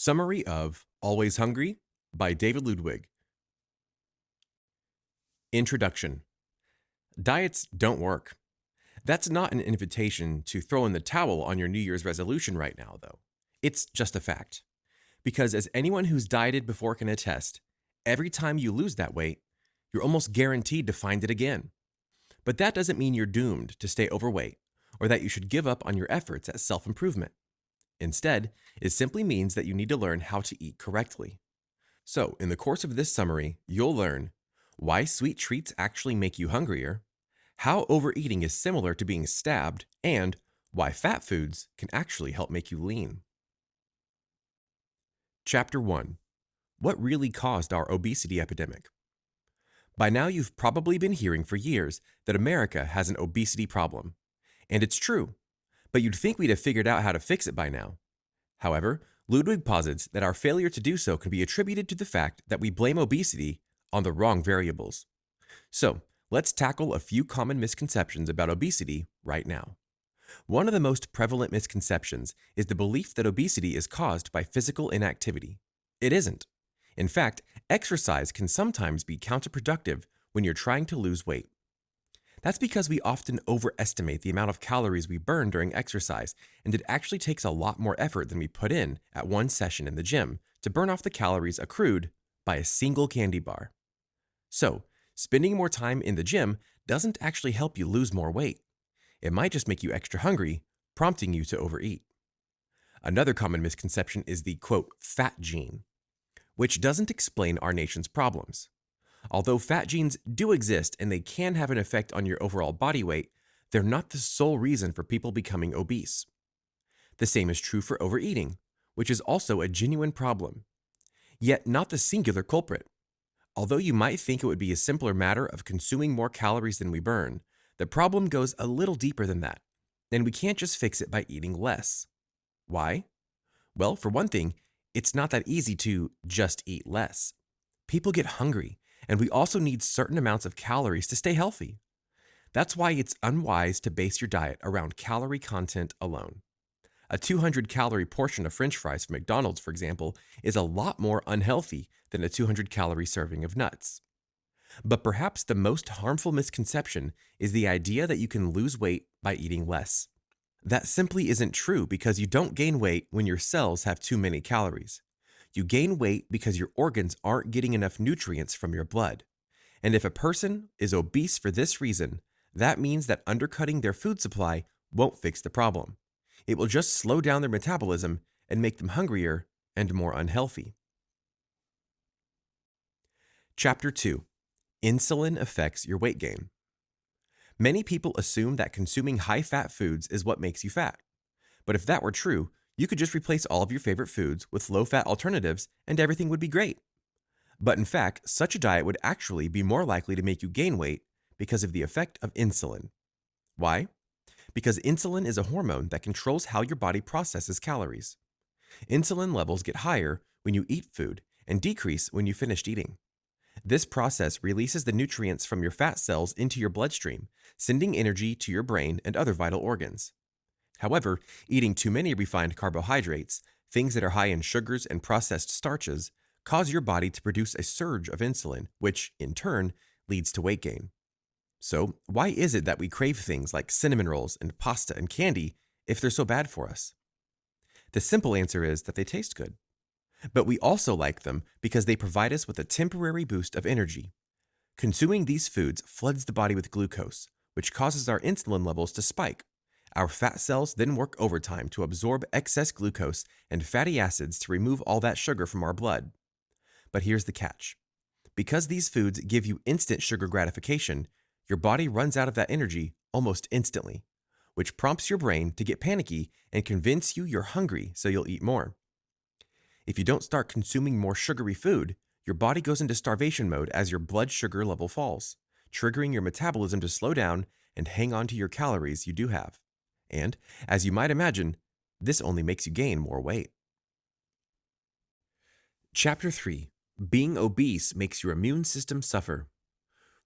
Summary of Always Hungry by David Ludwig. Introduction. Diets don't work. That's not an invitation to throw in the towel on your New Year's resolution right now, though. It's just a fact. Because as anyone who's dieted before can attest, every time you lose that weight, you're almost guaranteed to find it again. But that doesn't mean you're doomed to stay overweight or that you should give up on your efforts at self-improvement. Instead, it simply means that you need to learn how to eat correctly. So, in the course of this summary, you'll learn why sweet treats actually make you hungrier, how overeating is similar to being stabbed, and why fat foods can actually help make you lean. Chapter 1. What really caused our obesity epidemic? By now, you've probably been hearing for years that America has an obesity problem. And it's true, but you'd think we'd have figured out how to fix it by now. However, Ludwig posits that our failure to do so can be attributed to the fact that we blame obesity on the wrong variables. So, let's tackle a few common misconceptions about obesity right now. One of the most prevalent misconceptions is the belief that obesity is caused by physical inactivity. It isn't. In fact, exercise can sometimes be counterproductive when you're trying to lose weight. That's because we often overestimate the amount of calories we burn during exercise, and it actually takes a lot more effort than we put in at one session in the gym to burn off the calories accrued by a single candy bar. So, spending more time in the gym doesn't actually help you lose more weight. It might just make you extra hungry, prompting you to overeat. Another common misconception is the, quote, fat gene, which doesn't explain our nation's problems. Although fat genes do exist and they can have an effect on your overall body weight, they're not the sole reason for people becoming obese. The same is true for overeating, which is also a genuine problem, yet not the singular culprit. Although you might think it would be a simpler matter of consuming more calories than we burn, the problem goes a little deeper than that, and we can't just fix it by eating less. Why? Well, for one thing, it's not that easy to just eat less. People get hungry, and we also need certain amounts of calories to stay healthy. That's why it's unwise to base your diet around calorie content alone. A 200-calorie portion of French fries from McDonald's, for example, is a lot more unhealthy than a 200-calorie serving of nuts. But perhaps the most harmful misconception is the idea that you can lose weight by eating less. That simply isn't true because you don't gain weight when your cells have too many calories. You gain weight because your organs aren't getting enough nutrients from your blood. And if a person is obese for this reason, that means that undercutting their food supply won't fix the problem. It will just slow down their metabolism and make them hungrier and more unhealthy. Chapter 2. Insulin affects your weight gain. Many people assume that consuming high-fat foods is what makes you fat. But if that were true, you could just replace all of your favorite foods with low-fat alternatives and everything would be great. But in fact, such a diet would actually be more likely to make you gain weight because of the effect of insulin. Why? Because insulin is a hormone that controls how your body processes calories. Insulin levels get higher when you eat food and decrease when you finished eating. This process releases the nutrients from your fat cells into your bloodstream, sending energy to your brain and other vital organs. However, eating too many refined carbohydrates, things that are high in sugars and processed starches, cause your body to produce a surge of insulin, which, in turn, leads to weight gain. So, why is it that we crave things like cinnamon rolls and pasta and candy if they're so bad for us? The simple answer is that they taste good. But we also like them because they provide us with a temporary boost of energy. Consuming these foods floods the body with glucose, which causes our insulin levels to spike. Our fat cells then work overtime to absorb excess glucose and fatty acids to remove all that sugar from our blood. But here's the catch. Because these foods give you instant sugar gratification, your body runs out of that energy almost instantly, which prompts your brain to get panicky and convince you you're hungry so you'll eat more. If you don't start consuming more sugary food, your body goes into starvation mode as your blood sugar level falls, triggering your metabolism to slow down and hang on to your calories you do have. And, as you might imagine, this only makes you gain more weight. Chapter 3. Being obese makes your immune system suffer.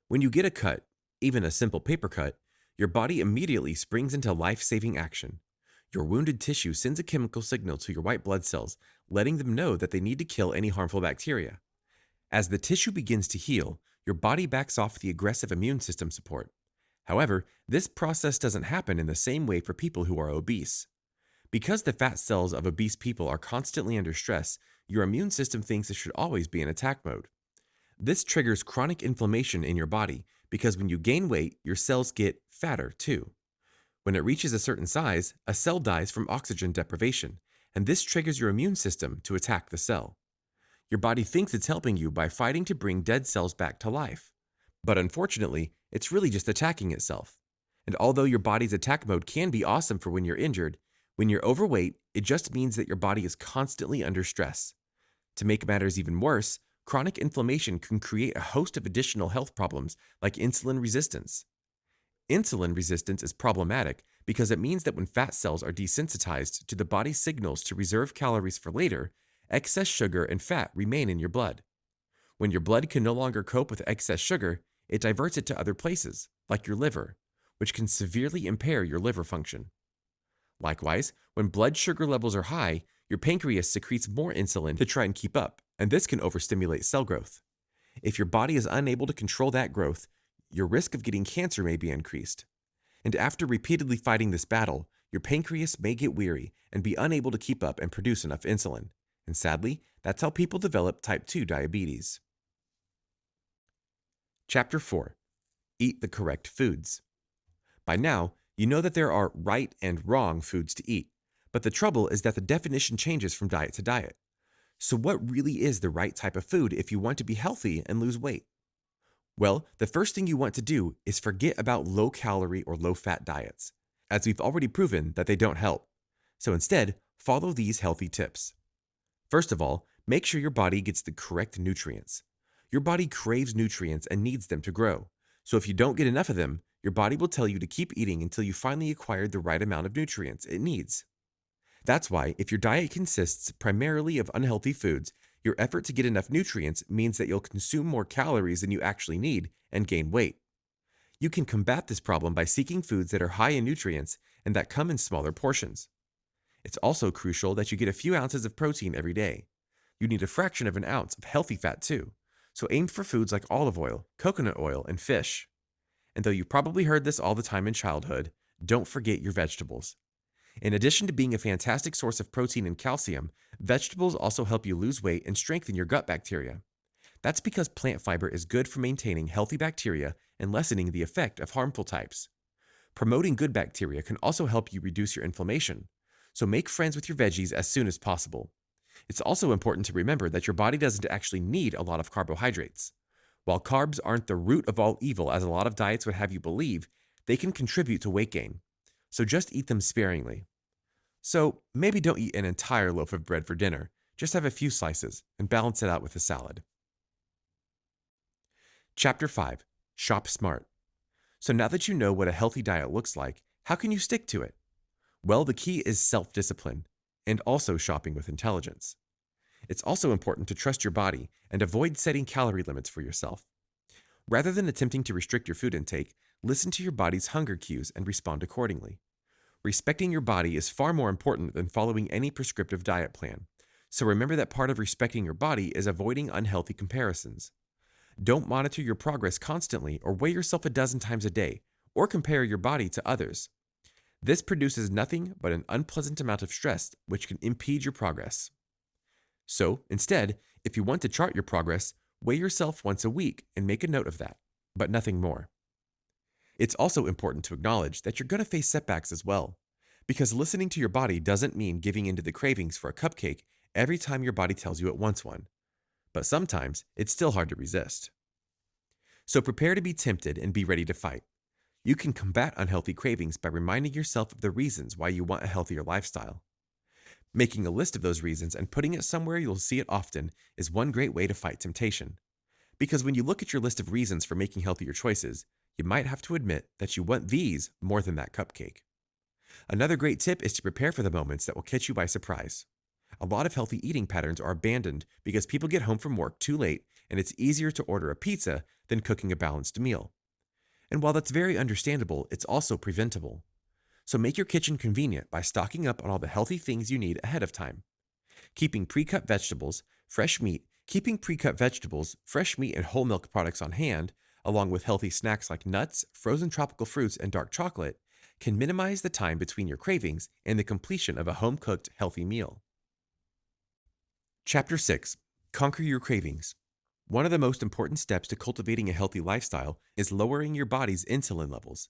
When you get a cut, even a simple paper cut, your body immediately springs into life-saving action. Your wounded tissue sends a chemical signal to your white blood cells, letting them know that they need to kill any harmful bacteria. As the tissue begins to heal, your body backs off the aggressive immune system support. However, this process doesn't happen in the same way for people who are obese. Because the fat cells of obese people are constantly under stress, your immune system thinks it should always be in attack mode. This triggers chronic inflammation in your body because when you gain weight, your cells get fatter too. When it reaches a certain size, a cell dies from oxygen deprivation, and this triggers your immune system to attack the cell. Your body thinks it's helping you by fighting to bring dead cells back to life. But unfortunately, it's really just attacking itself. And although your body's attack mode can be awesome for when you're injured, when you're overweight, it just means that your body is constantly under stress. To make matters even worse, chronic inflammation can create a host of additional health problems like insulin resistance. Insulin resistance is problematic because it means that when fat cells are desensitized to the body's signals to reserve calories for later, excess sugar and fat remain in your blood. When your blood can no longer cope with excess sugar, it diverts it to other places, like your liver, which can severely impair your liver function. Likewise, when blood sugar levels are high, your pancreas secretes more insulin to try and keep up, and this can overstimulate cell growth. If your body is unable to control that growth, your risk of getting cancer may be increased. And after repeatedly fighting this battle, your pancreas may get weary and be unable to keep up and produce enough insulin. And sadly, that's how people develop type 2 diabetes. Chapter 4. Eat the correct foods. By now, you know that there are right and wrong foods to eat, but the trouble is that the definition changes from diet to diet. So what really is the right type of food if you want to be healthy and lose weight? Well, the first thing you want to do is forget about low-calorie or low-fat diets, as we've already proven that they don't help. So instead, follow these healthy tips. First of all, make sure your body gets the correct nutrients. Your body craves nutrients and needs them to grow. So if you don't get enough of them, your body will tell you to keep eating until you finally acquired the right amount of nutrients it needs. That's why, if your diet consists primarily of unhealthy foods, your effort to get enough nutrients means that you'll consume more calories than you actually need and gain weight. You can combat this problem by seeking foods that are high in nutrients and that come in smaller portions. It's also crucial that you get a few ounces of protein every day. You need a fraction of an ounce of healthy fat too, so aim for foods like olive oil, coconut oil, and fish. And though you probably heard this all the time in childhood, don't forget your vegetables. In addition to being a fantastic source of protein and calcium, vegetables also help you lose weight and strengthen your gut bacteria. That's because plant fiber is good for maintaining healthy bacteria and lessening the effect of harmful types. Promoting good bacteria can also help you reduce your inflammation, so make friends with your veggies as soon as possible. It's also important to remember that your body doesn't actually need a lot of carbohydrates. While carbs aren't the root of all evil as a lot of diets would have you believe, they can contribute to weight gain. So just eat them sparingly. So maybe don't eat an entire loaf of bread for dinner, just have a few slices and balance it out with a salad. Chapter 5. Shop smart. So now that you know what a healthy diet looks like, how can you stick to it? Well, the key is self-discipline and also shopping with intelligence. It's also important to trust your body and avoid setting calorie limits for yourself. Rather than attempting to restrict your food intake, listen to your body's hunger cues and respond accordingly. Respecting your body is far more important than following any prescriptive diet plan. So remember that part of respecting your body is avoiding unhealthy comparisons. Don't monitor your progress constantly or weigh yourself a dozen times a day, or compare your body to others. This produces nothing but an unpleasant amount of stress which can impede your progress. So, instead, if you want to chart your progress, weigh yourself once a week and make a note of that, but nothing more. It's also important to acknowledge that you're going to face setbacks as well, because listening to your body doesn't mean giving into the cravings for a cupcake every time your body tells you it wants one. But sometimes it's still hard to resist. So prepare to be tempted and be ready to fight. You can combat unhealthy cravings by reminding yourself of the reasons why you want a healthier lifestyle. Making a list of those reasons and putting it somewhere you'll see it often is one great way to fight temptation. Because when you look at your list of reasons for making healthier choices, you might have to admit that you want these more than that cupcake. Another great tip is to prepare for the moments that will catch you by surprise. A lot of healthy eating patterns are abandoned because people get home from work too late and it's easier to order a pizza than cooking a balanced meal. And while that's very understandable, it's also preventable. So make your kitchen convenient by stocking up on all the healthy things you need ahead of time. Keeping pre-cut vegetables, fresh meat, keeping pre-cut vegetables, fresh meat, and whole milk products on hand, along with healthy snacks like nuts, frozen tropical fruits, and dark chocolate, can minimize the time between your cravings and the completion of a home-cooked, healthy meal. Chapter 6. Conquer your cravings. One of the most important steps to cultivating a healthy lifestyle is lowering your body's insulin levels.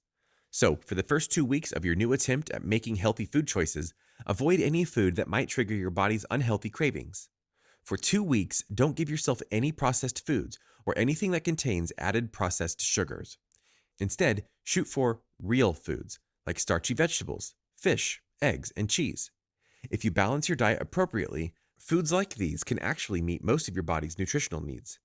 So, for the first 2 weeks of your new attempt at making healthy food choices, avoid any food that might trigger your body's unhealthy cravings. For 2 weeks, don't give yourself any processed foods or anything that contains added processed sugars. Instead, shoot for real foods like starchy vegetables, fish, eggs, and cheese. If you balance your diet appropriately, foods like these can actually meet most of your body's nutritional needs.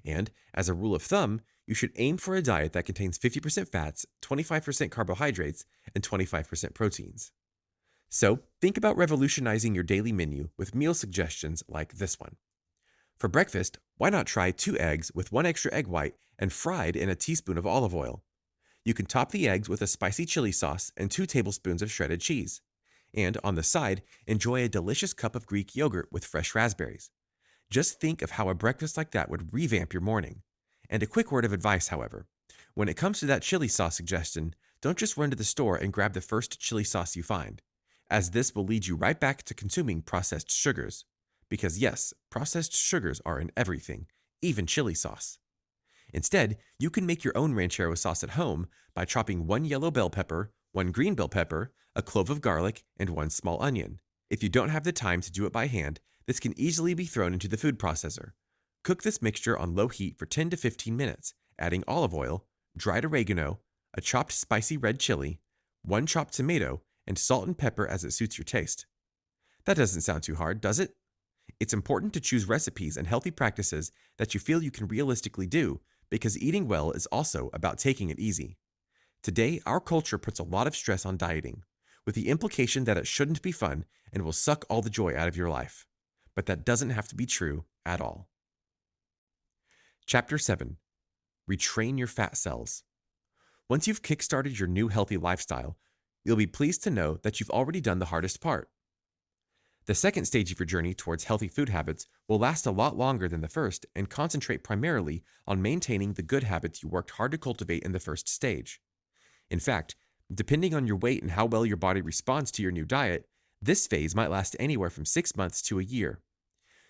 And, as a rule of thumb, you should aim for a diet that contains 50% fats, 25% carbohydrates, and 25% proteins. So, think about revolutionizing your daily menu with meal suggestions like this one. For breakfast, why not try 2 eggs with 1 extra egg white and fried in a teaspoon of olive oil? You can top the eggs with a spicy chili sauce and 2 tablespoons of shredded cheese. And on the side, enjoy a delicious cup of Greek yogurt with fresh raspberries. Just think of how a breakfast like that would revamp your morning. And a quick word of advice, however. When it comes to that chili sauce suggestion, don't just run to the store and grab the first chili sauce you find, as this will lead you right back to consuming processed sugars. Because yes, processed sugars are in everything, even chili sauce. Instead, you can make your own ranchero sauce at home by chopping 1 yellow bell pepper, 1 green bell pepper, a clove of garlic, and 1 small onion. If you don't have the time to do it by hand, this can easily be thrown into the food processor. Cook this mixture on low heat for 10 to 15 minutes, adding olive oil, dried oregano, a chopped spicy red chili, 1 chopped tomato, and salt and pepper as it suits your taste. That doesn't sound too hard, does it? It's important to choose recipes and healthy practices that you feel you can realistically do, because eating well is also about taking it easy. Today, our culture puts a lot of stress on dieting, with the implication that it shouldn't be fun and will suck all the joy out of your life. But that doesn't have to be true at all. Chapter 7. Retrain your fat cells. Once you've kickstarted your new healthy lifestyle, you'll be pleased to know that you've already done the hardest part. The second stage of your journey towards healthy food habits will last a lot longer than the first and concentrate primarily on maintaining the good habits you worked hard to cultivate in the first stage. In fact, depending on your weight and how well your body responds to your new diet, this phase might last anywhere from 6 months to a year.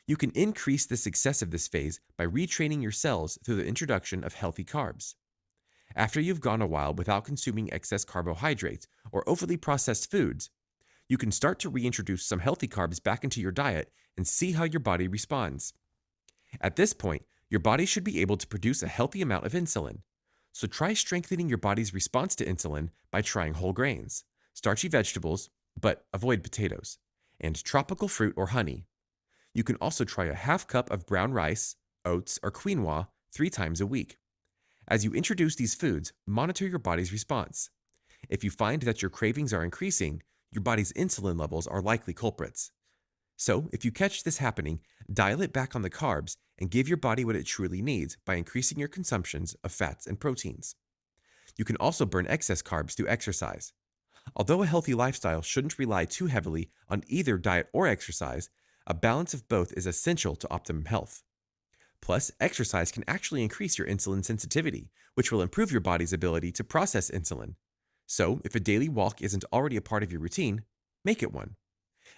You can increase the success of this phase by retraining your cells through the introduction of healthy carbs. After you've gone a while without consuming excess carbohydrates or overly processed foods, you can start to reintroduce some healthy carbs back into your diet and see how your body responds. At this point, your body should be able to produce a healthy amount of insulin. So try strengthening your body's response to insulin by trying whole grains, starchy vegetables, but avoid potatoes, and tropical fruit or honey. You can also try a half cup of brown rice, oats, or quinoa 3 times a week. As you introduce these foods, monitor your body's response. If you find that your cravings are increasing, your body's insulin levels are likely culprits. So, if you catch this happening, dial it back on the carbs and give your body what it truly needs by increasing your consumptions of fats and proteins. You can also burn excess carbs through exercise. Although a healthy lifestyle shouldn't rely too heavily on either diet or exercise, a balance of both is essential to optimum health. Plus, exercise can actually increase your insulin sensitivity, which will improve your body's ability to process insulin. So, if a daily walk isn't already a part of your routine, make it one.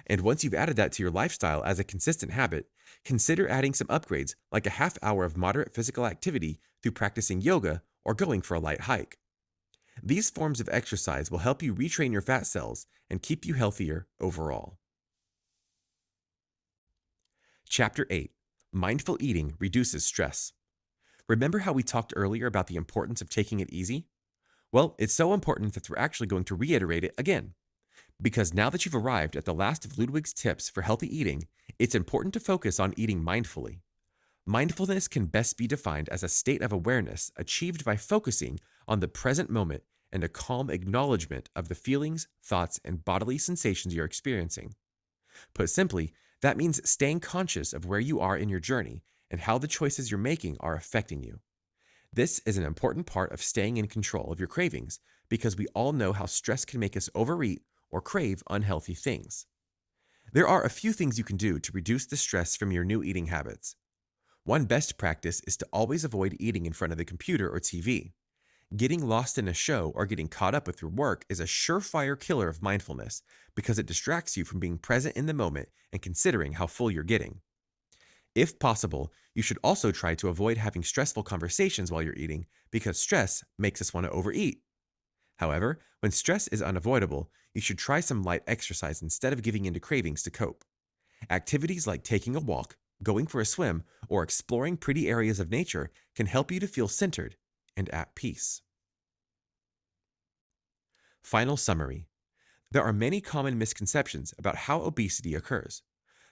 And once you've added that to your lifestyle as a consistent habit, consider adding some upgrades like a half hour of moderate physical activity through practicing yoga or going for a light hike. These forms of exercise will help you retrain your fat cells and keep you healthier overall. Chapter 8. Mindful eating reduces stress. Remember how we talked earlier about the importance of taking it easy? Well, it's so important that we're actually going to reiterate it again. Because now that you've arrived at the last of Ludwig's tips for healthy eating, it's important to focus on eating mindfully. Mindfulness can best be defined as a state of awareness achieved by focusing on the present moment and a calm acknowledgement of the feelings, thoughts, and bodily sensations you're experiencing. Put simply, that means staying conscious of where you are in your journey and how the choices you're making are affecting you. This is an important part of staying in control of your cravings because we all know how stress can make us overeat or crave unhealthy things. There are a few things you can do to reduce the stress from your new eating habits. One best practice is to always avoid eating in front of the computer or TV. Getting lost in a show or getting caught up with your work is a surefire killer of mindfulness because it distracts you from being present in the moment and considering how full you're getting. If possible, you should also try to avoid having stressful conversations while you're eating because stress makes us want to overeat. However, when stress is unavoidable, you should try some light exercise instead of giving in to cravings to cope. Activities like taking a walk, going for a swim, or exploring pretty areas of nature can help you to feel centered and at peace. Final summary. There are many common misconceptions about how obesity occurs,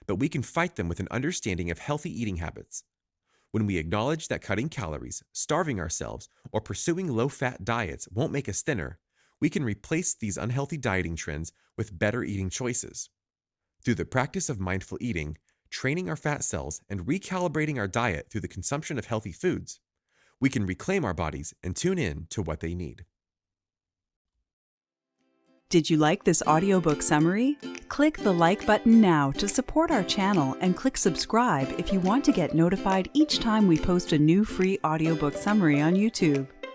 but we can fight them with an understanding of healthy eating habits. When we acknowledge that cutting calories, starving ourselves, or pursuing low-fat diets won't make us thinner, we can replace these unhealthy dieting trends with better eating choices. Through the practice of mindful eating, training our fat cells, and recalibrating our diet through the consumption of healthy foods, we can reclaim our bodies and tune in to what they need. Did you like this audiobook summary? Click the like button now to support our channel and click subscribe if you want to get notified each time we post a new free audiobook summary on YouTube.